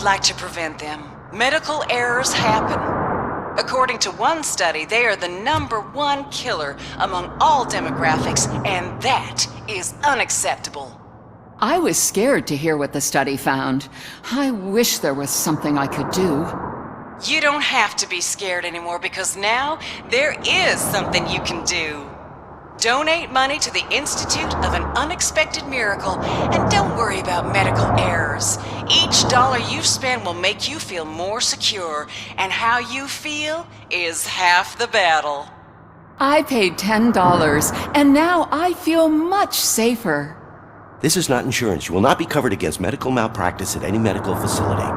would like to prevent them. Medical errors happen. According to one study, they are the #1 killer among all demographics, and that is unacceptable. I was scared to hear what the study found. I wish there was something I could do. You don't have to be scared anymore because now there is something you can do. Donate money to the Institute of an Unexpected Miracle, and don't worry about medical errors. Each dollar you spend will make you feel more secure, and how you feel is half the battle. I paid $10, and now I feel much safer. This is not insurance. You will not be covered against medical malpractice at any medical facility.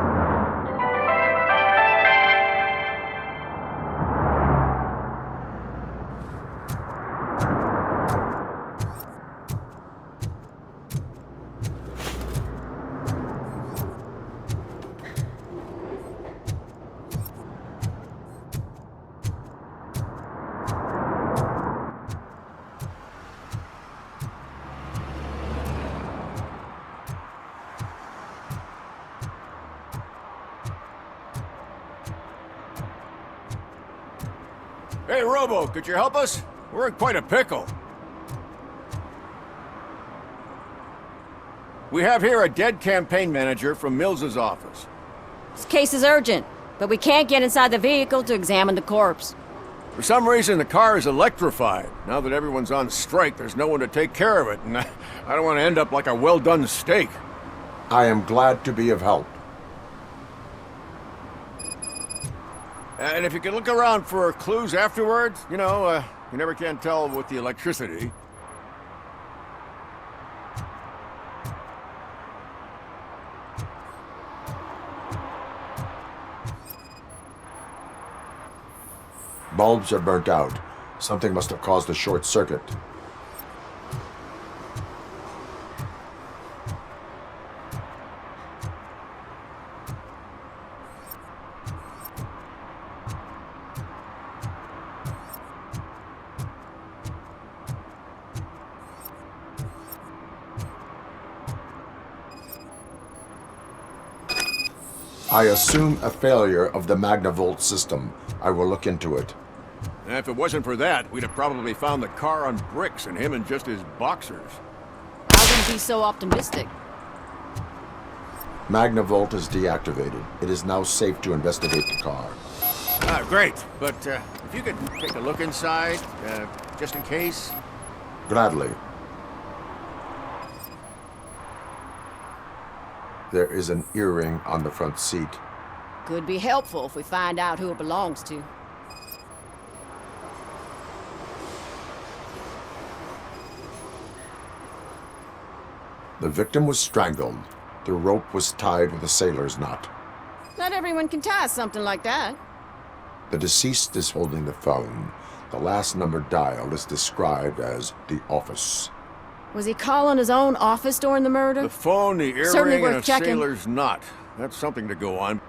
Hey, Robo, could you help us? We're in quite a pickle. We have here a dead campaign manager from Mills's office. This case is urgent, but we can't get inside the vehicle to examine the corpse. For some reason, the car is electrified. Now that everyone's on strike, there's no one to take care of it, and I don't want to end up like a well-done steak. I am glad to be of help. And if you could look around for clues afterwards, you know, you never can tell with the electricity. Bulbs are burnt out. Something must have caused a short circuit. I assume a failure of the Magnavolt system. I will look into it. And if it wasn't for that, we'd have probably found the car on bricks and him in just his boxers. I wouldn't be so optimistic. Magnavolt is deactivated. It is now safe to investigate the car. Ah, great. But if you could take a look inside, just in case. Gladly. There is an earring on the front seat. Could be helpful if we find out who it belongs to. The victim was strangled. The rope was tied with a sailor's knot. Not everyone can tie something like that. The deceased is holding the phone. The last number dialed is described as the office. Was he calling his own office during the murder? The phone, the Certainly earring, and a worth checking. sailor's knot. That's something to go on.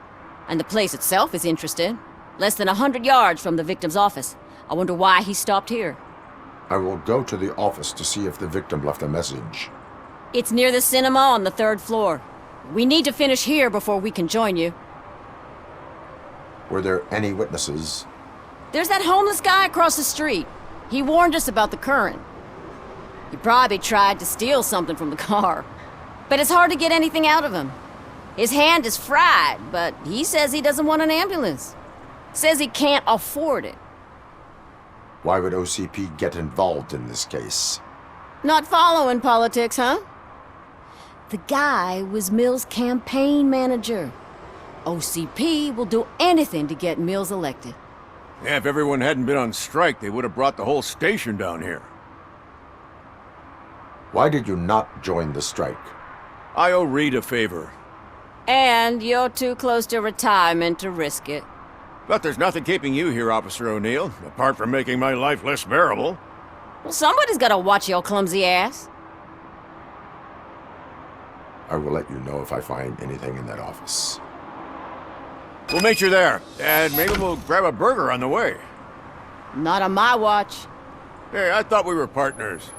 And the place itself is interesting. Less than 100 yards from the victim's office. I wonder why he stopped here. I will go to the office to see if the victim left a message. It's near the cinema on the 3rd floor. We need to finish here before we can join you. Were there any witnesses? There's that homeless guy across the street. He warned us about the current. He probably tried to steal something from the car. But it's hard to get anything out of him. His hand is fried, but he says he doesn't want an ambulance. Says he can't afford it. Why would OCP get involved in this case? Not following politics, huh? The guy was Mills' campaign manager. OCP will do anything to get Mills elected. Yeah, if everyone hadn't been on strike, they would have brought the whole station down here. Why did you not join the strike? I owe Reed a favor. And you're too close to retirement to risk it. But there's nothing keeping you here, Officer O'Neill, apart from making my life less bearable. Well, somebody's gotta watch your clumsy ass. I will let you know if I find anything in that office. We'll meet you there, and maybe we'll grab a burger on the way. Not on my watch. Hey, I thought we were partners.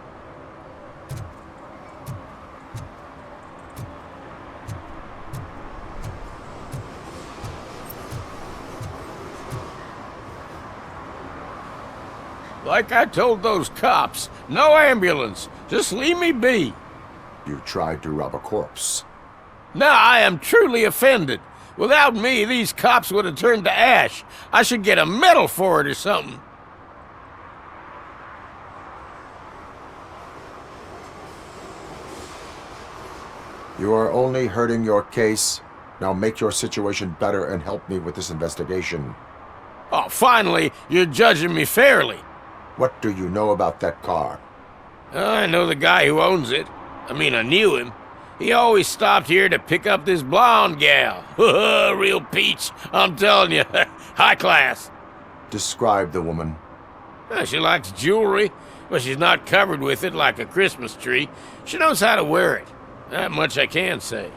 Like I told those cops, no ambulance. Just leave me be. You tried to rob a corpse. Now I am truly offended. Without me, these cops would have turned to ash. I should get a medal for it or something. You are only hurting your case. Now make your situation better and help me with this investigation. Oh, finally, you're judging me fairly. What do you know about that car? I know the guy who owns it. I mean, I knew him. He always stopped here to pick up this blonde gal. Real peach, I'm telling you. High class. Describe the woman. She likes jewelry, but she's not covered with it like a Christmas tree. She knows how to wear it. That much I can say.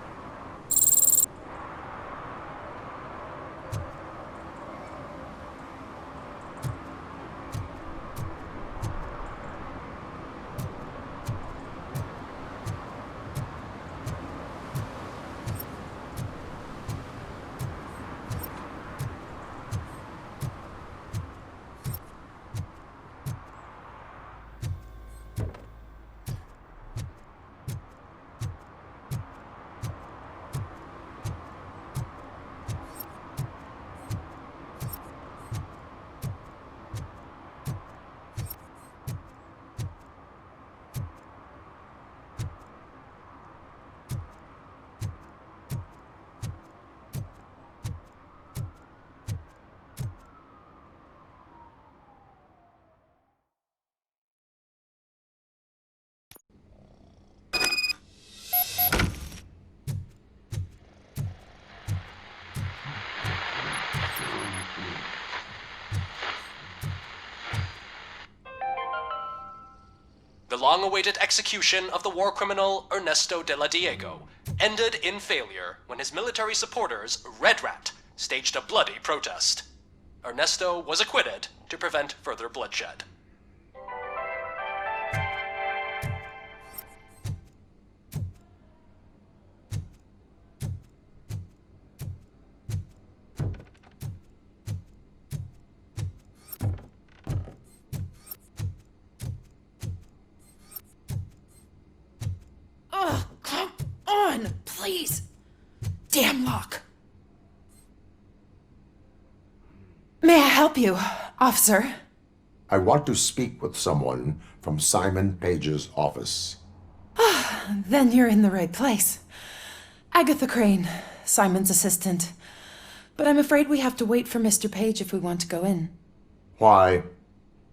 The long-awaited execution of the war criminal Ernesto de la Diego ended in failure when his military supporters, Red Rat, staged a bloody protest. Ernesto was acquitted to prevent further bloodshed. Oh, come on, please. Damn lock. May I help you, officer? I want to speak with someone from Simon Page's office. Then you're in the right place. Agatha Crane, Simon's assistant. But I'm afraid we have to wait for Mr. Page if we want to go in. Why?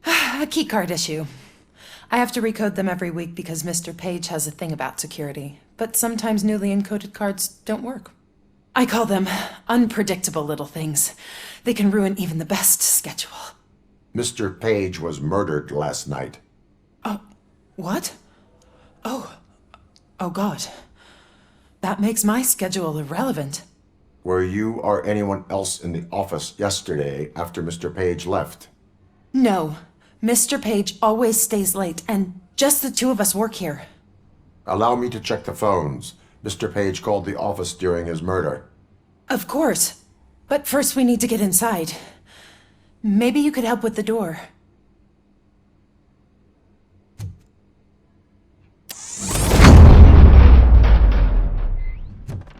A keycard issue. I have to recode them every week because Mr. Page has a thing about security. But sometimes newly encoded cards don't work. I call them unpredictable little things. They can ruin even the best schedule. Mr. Page was murdered last night. Oh, what? Oh God. That makes my schedule irrelevant. Were you or anyone else in the office yesterday after Mr. Page left? No. Mr. Page always stays late, and just the two of us work here. Allow me to check the phones. Mr. Page called the office during his murder. Of course. But first we need to get inside. Maybe you could help with the door.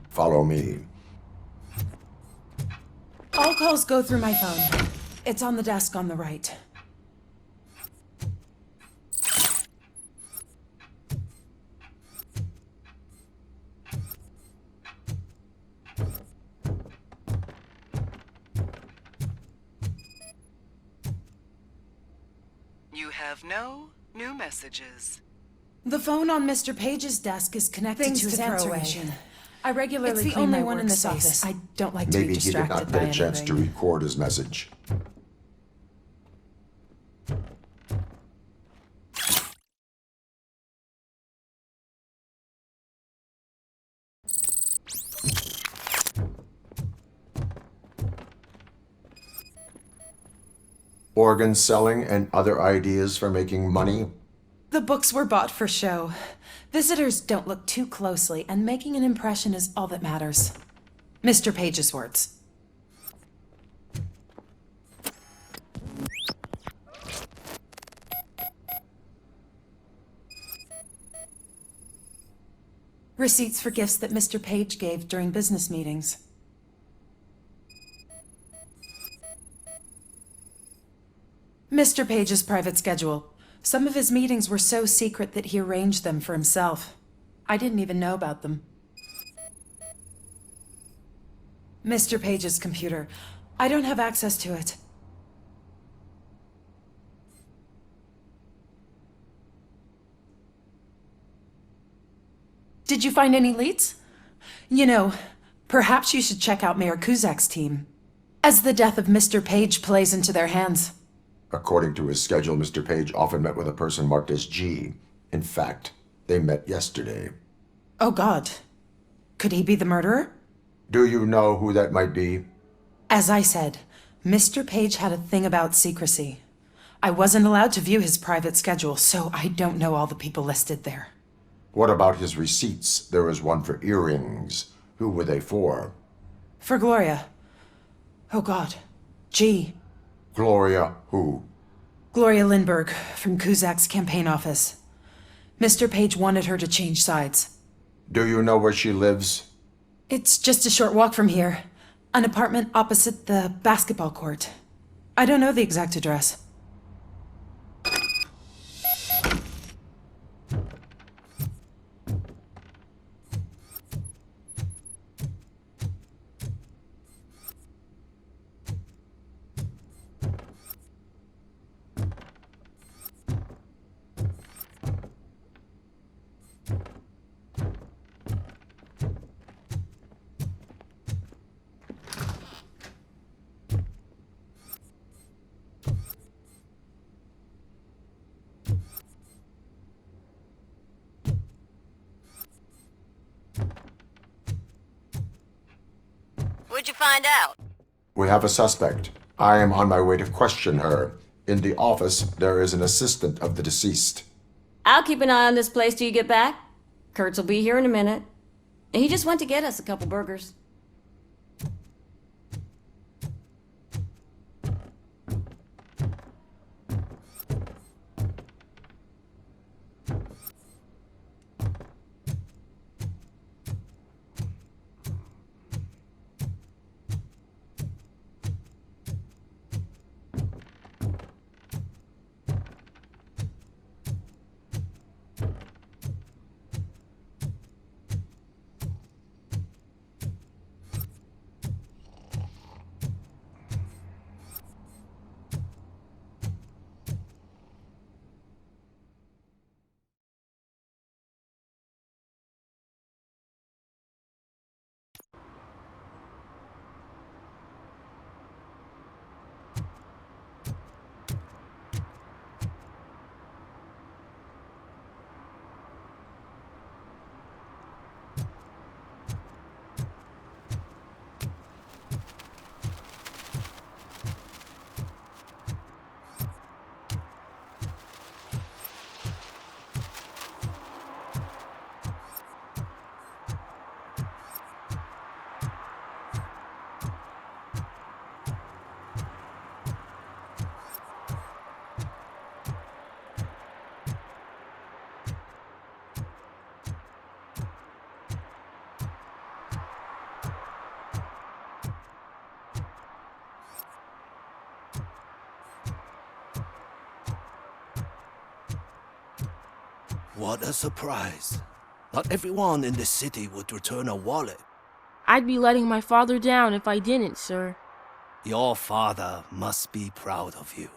Follow me. All calls go through my phone. It's on the desk on the right. You have no new messages. The phone on Mr. Page's desk is connected Things to his to throw answering away. machine. I regularly It's the clean only my one in this workspace. office. I don't like to Maybe be he did distracted not by get a chance to anything. record his message. Organ selling and other ideas for making money? The books were bought for show. Visitors don't look too closely, and making an impression is all that matters. Mr. Page's words. Receipts for gifts that Mr. Page gave during business meetings. Mr. Page's private schedule. Some of his meetings were so secret that he arranged them for himself. I didn't even know about them. Mr. Page's computer. I don't have access to it. Did you find any leads? You know, perhaps you should check out Mayor Kuzak's team, as the death of Mr. Page plays into their hands. According to his schedule, Mr. Page often met with a person marked as G. In fact, they met yesterday. Oh God. Could he be the murderer? Do you know who that might be? As I said, Mr. Page had a thing about secrecy. I wasn't allowed to view his private schedule, so I don't know all the people listed there. What about his receipts? There was one for earrings. Who were they for? For Gloria. Oh God. G. Gloria who? Gloria Lindbergh, from Kuzak's campaign office. Mr. Page wanted her to change sides. Do you know where she lives? It's just a short walk from here. An apartment opposite the basketball court. I don't know the exact address. What'd you find out? We have a suspect. I am on my way to question her. In the office, there is an assistant of the deceased. I'll keep an eye on this place till you get back. Kurtz will be here in a minute. He just went to get us a couple burgers. What a surprise. Not everyone in the city would return a wallet. I'd be letting my father down if I didn't, sir. Your father must be proud of you.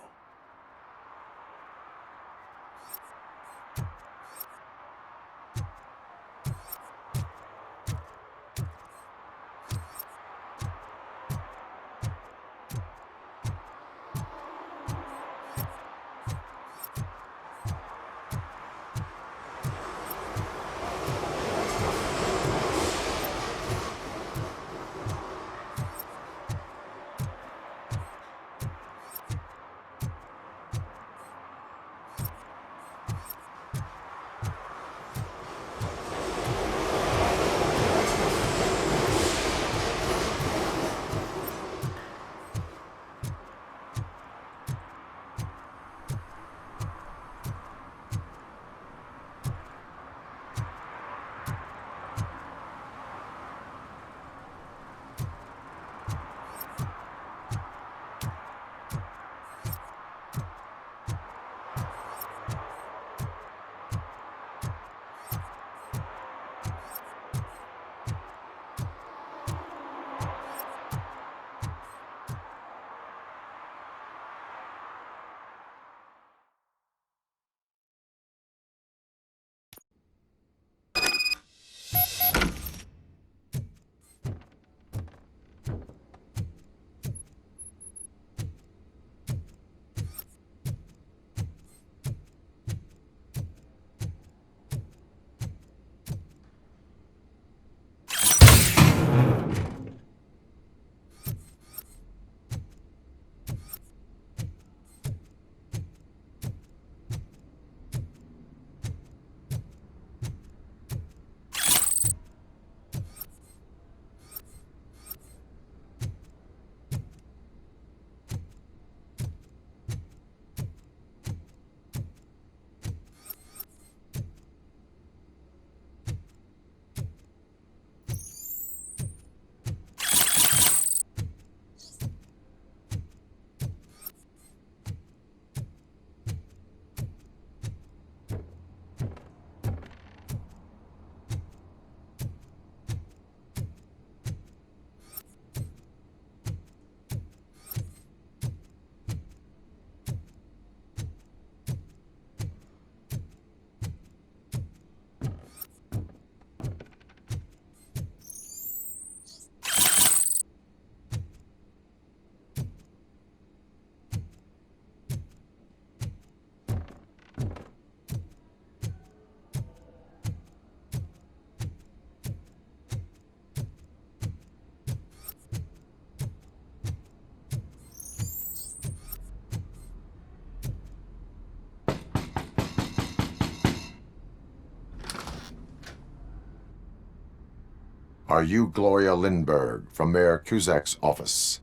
Are you Gloria Lindbergh from Mayor Cusack's office?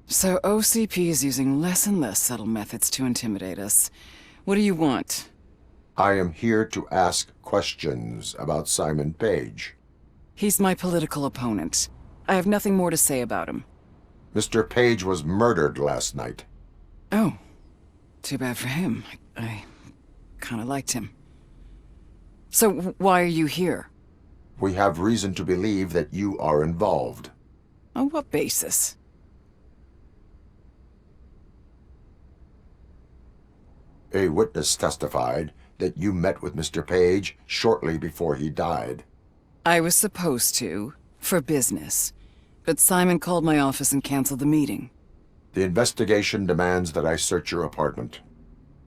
So OCP is using less and less subtle methods to intimidate us. What do you want? I am here to ask questions about Simon Page. He's my political opponent. I have nothing more to say about him. Mr. Page was murdered last night. Oh, too bad for him. I kind of liked him. So why are you here? We have reason to believe that you are involved. On what basis? A witness testified that you met with Mr. Page shortly before he died. I was supposed to, for business. But Simon called my office and canceled the meeting. The investigation demands that I search your apartment.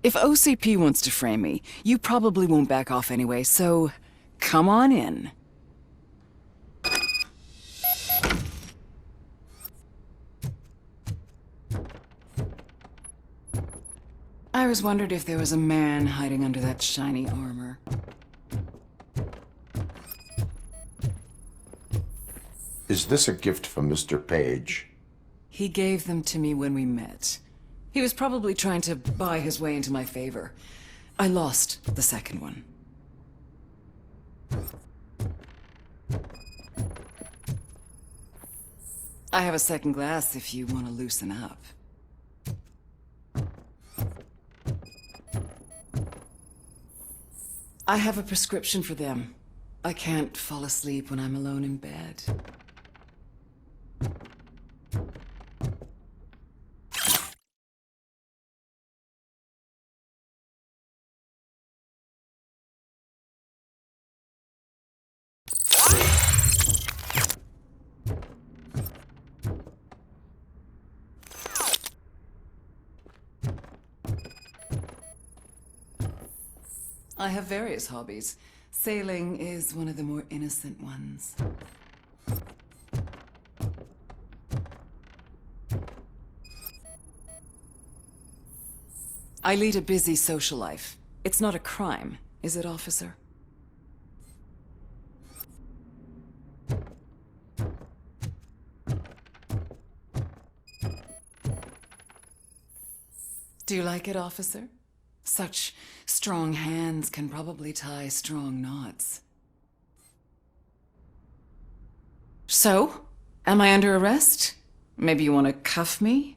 If OCP wants to frame me, you probably won't back off anyway, so come on in. I was wondered if there was a man hiding under that shiny armor. Is this a gift from Mr. Page? He gave them to me when we met. He was probably trying to buy his way into my favor. I lost the second one. I have a second glass if you want to loosen up. I have a prescription for them. I can't fall asleep when I'm alone in bed. I have various hobbies. Sailing is one of the more innocent ones. I lead a busy social life. It's not a crime, is it, officer? Do you like it, officer? Such strong hands can probably tie strong knots. So, am I under arrest? Maybe you want to cuff me?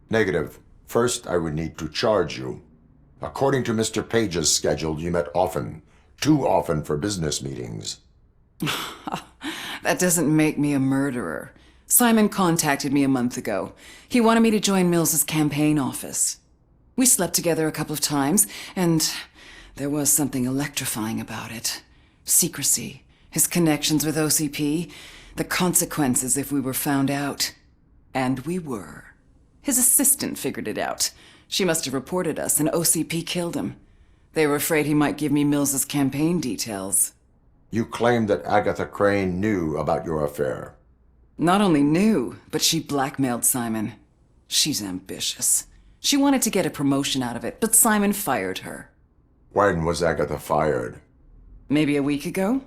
Negative. First, I would need to charge you. According to Mr. Page's schedule, you met often. Too often for business meetings. That doesn't make me a murderer. Simon contacted me a month ago. He wanted me to join Mills's campaign office. We slept together a couple of times, and there was something electrifying about it. Secrecy, his connections with OCP, the consequences if we were found out. And we were. His assistant figured it out. She must have reported us, and OCP killed him. They were afraid he might give me Mills's campaign details. You claimed that Agatha Crane knew about your affair. Not only knew, but she blackmailed Simon. She's ambitious. She wanted to get a promotion out of it, but Simon fired her. When was Agatha fired? Maybe a week ago?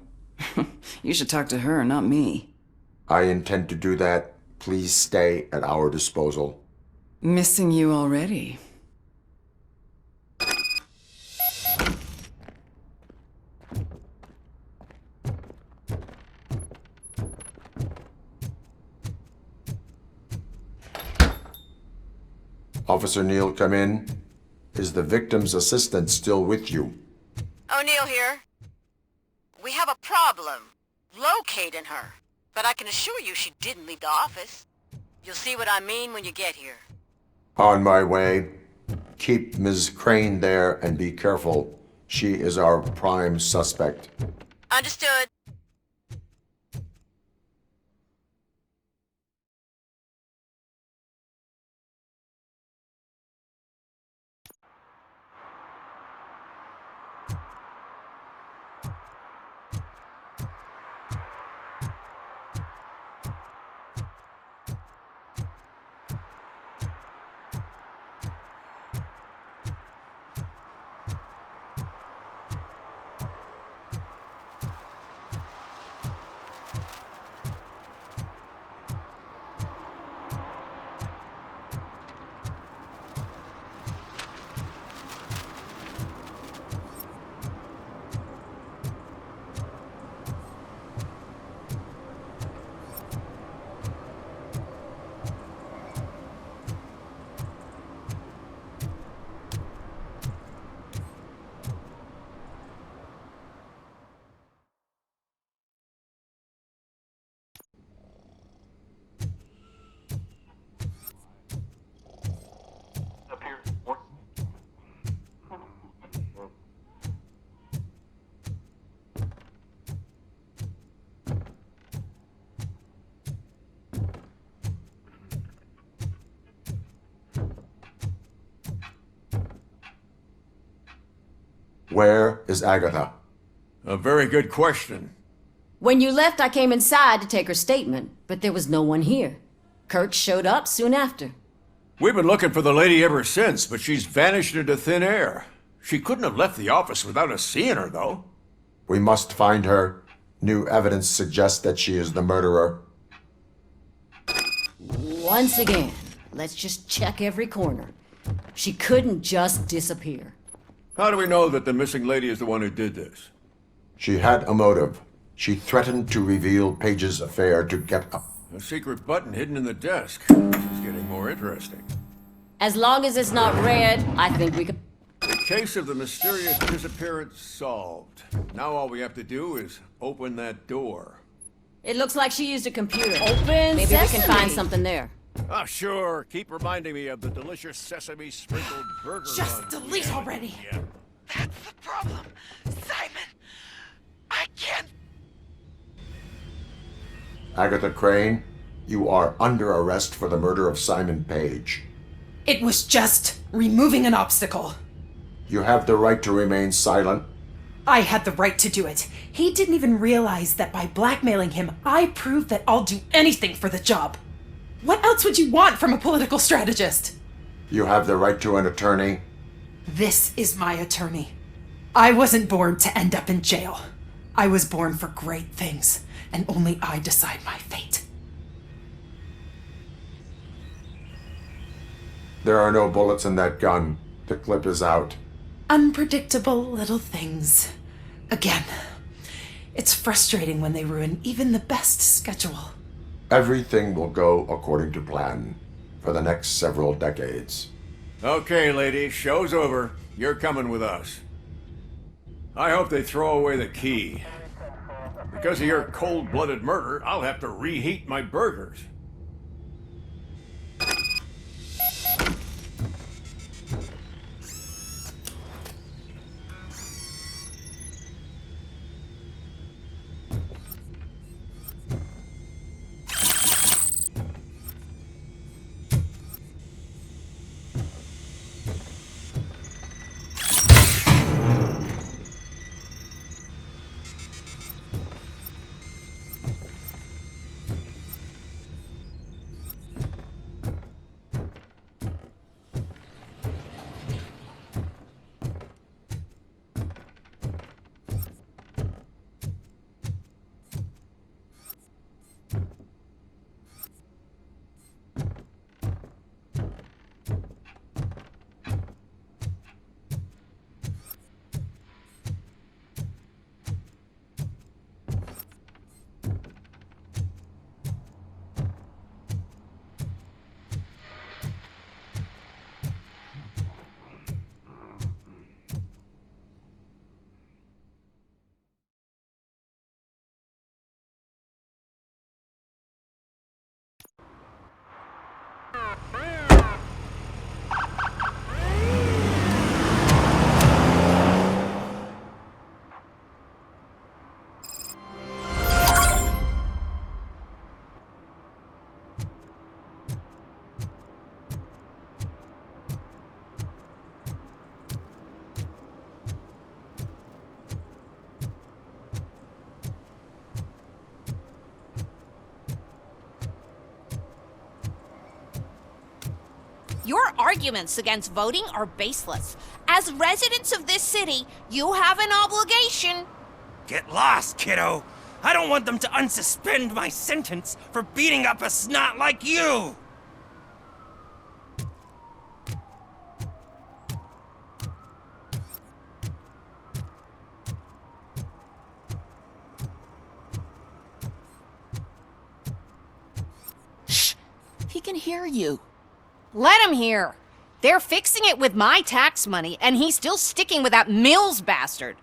You should talk to her, not me. I intend to do that. Please stay at our disposal. Missing you already. Officer Neal, come in. Is the victim's assistant still with you? O'Neill here. We have a problem locating her, but I can assure you she didn't leave the office. You'll see what I mean when you get here. On my way. Keep Ms. Crane there and be careful. She is our prime suspect. Understood. Where is Agatha? A very good question. When you left, I came inside to take her statement, but there was no one here. Kurt showed up soon after. We've been looking for the lady ever since, but she's vanished into thin air. She couldn't have left the office without us seeing her, though. We must find her. New evidence suggests that she is the murderer. Once again, let's just check every corner. She couldn't just disappear. How do we know that the missing lady is the one who did this? She had a motive. She threatened to reveal Page's affair to get up. A secret button hidden in the desk. This is getting more interesting. As long as it's not red, I think we could... The case of the mysterious disappearance solved. Now all we have to do is open that door. It looks like she used a computer. Open Maybe sesame. we can find something there. Ah, sure. Keep reminding me of the delicious sesame sprinkled burger Just buns. delete already. Yeah. That's the problem. Simon, I can't. Agatha Crane, you are under arrest for the murder of Simon Page. It was just removing an obstacle. You have the right to remain silent. I had the right to do it. He didn't even realize that by blackmailing him, I proved that I'll do anything for the job. What else would you want from a political strategist? You have the right to an attorney. This is my attorney. I wasn't born to end up in jail. I was born for great things, and only I decide my fate. There are no bullets in that gun. The clip is out. Unpredictable little things. Again, it's frustrating when they ruin even the best schedule. Everything will go according to plan for the next several decades. Okay, lady, show's over. You're coming with us. I hope they throw away the key. Because of your cold-blooded murder, I'll have to reheat my burgers. Your arguments against voting are baseless. As residents of this city, you have an obligation. Get lost, kiddo. I don't want them to unsuspend my sentence for beating up a snot like you. Shh! He can hear you. Let him hear. They're fixing it with my tax money, and he's still sticking with that Mills bastard.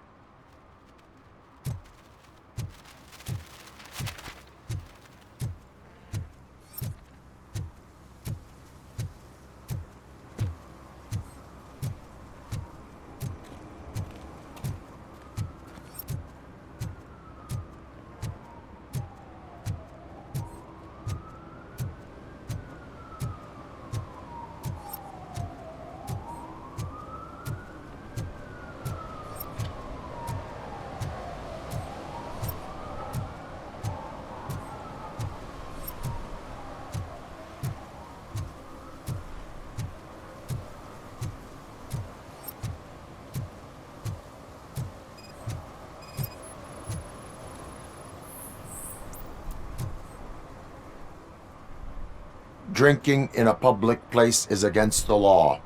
Drinking in a public place is against the law.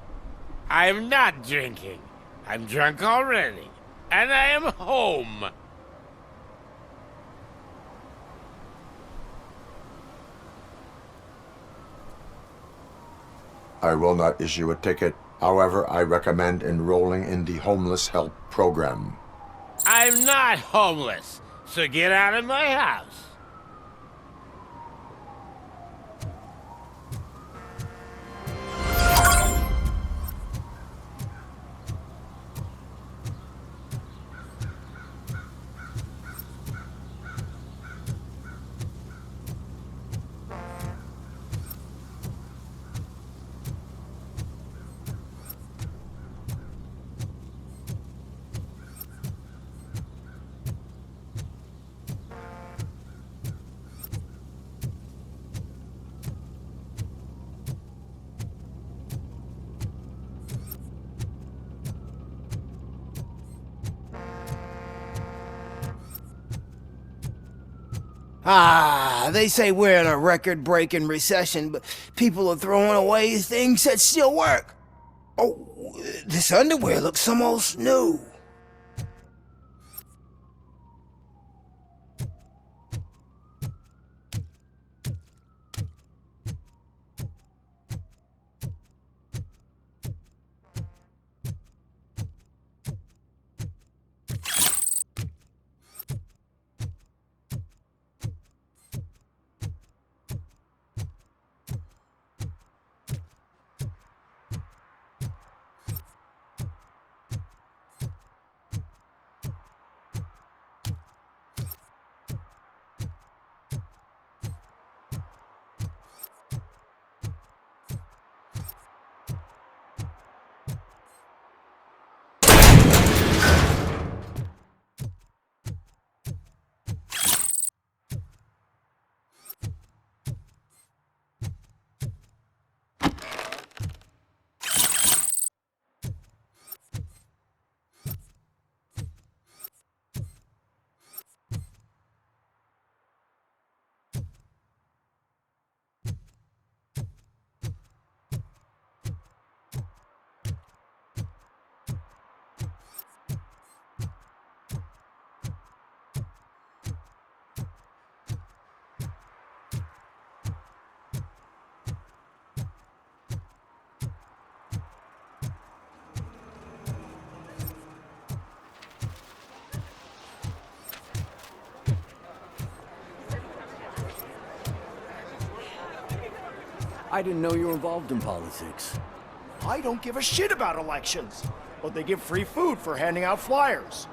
I'm not drinking. I'm drunk already. And I am home. I will not issue a ticket. However, I recommend enrolling in the homeless help program. I'm not homeless, so get out of my house. Ah, they say we're in a record-breaking recession, but people are throwing away things that still work. Oh, this underwear looks almost new. I didn't know you were involved in politics. I don't give a shit about elections, but they give free food for handing out flyers.